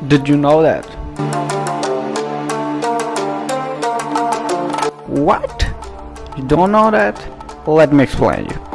Did you know that? What? You don't know that? Let me explain you.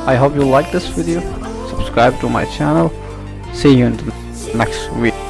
I hope you like this video. Subscribe to my channel. See you in the next video.